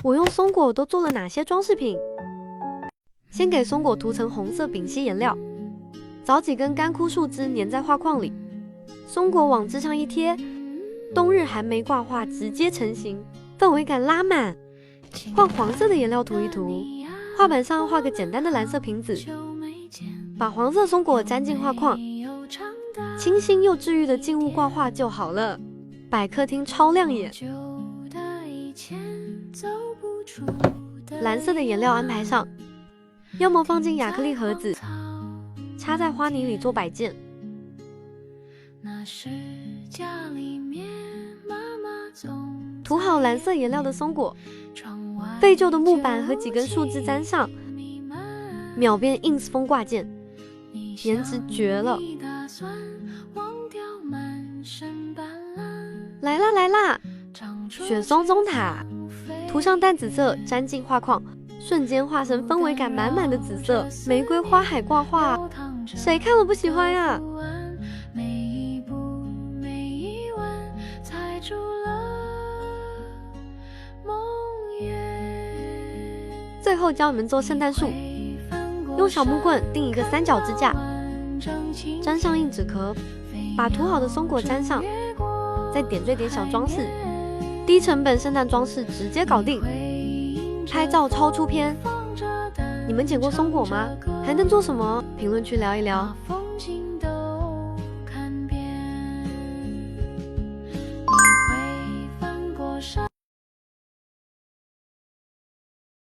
我用松果都做了哪些装饰品？先给松果涂层红色丙烯颜料，找几根干枯树枝粘在画框里，松果往枝上一贴，冬日寒梅挂画直接成型，氛围感拉满。换黄色的颜料涂一涂，画板上画个简单的蓝色瓶子，把黄色松果粘进画框，清新又治愈的静物挂画就好了，摆客厅超亮眼。蓝色的颜料安排上，要么放进亚克力盒子，插在花泥里做摆件。涂好蓝色颜料的松果，废旧的木板和几根树枝粘上，秒变 ins 风挂件，颜值绝了！来啦来啦，雪松钟塔，涂上淡紫色，粘进画框，瞬间化身氛围感满满的紫色玫瑰花海挂画，谁看了不喜欢呀？最后教你们做圣诞树，用小木棍钉一个三角支架，粘上硬纸壳，把涂好的松果粘上，再点缀点小装饰，低成本圣诞装饰直接搞定，拍照超出片。你们捡过松果吗？还能做什么？评论区聊一聊。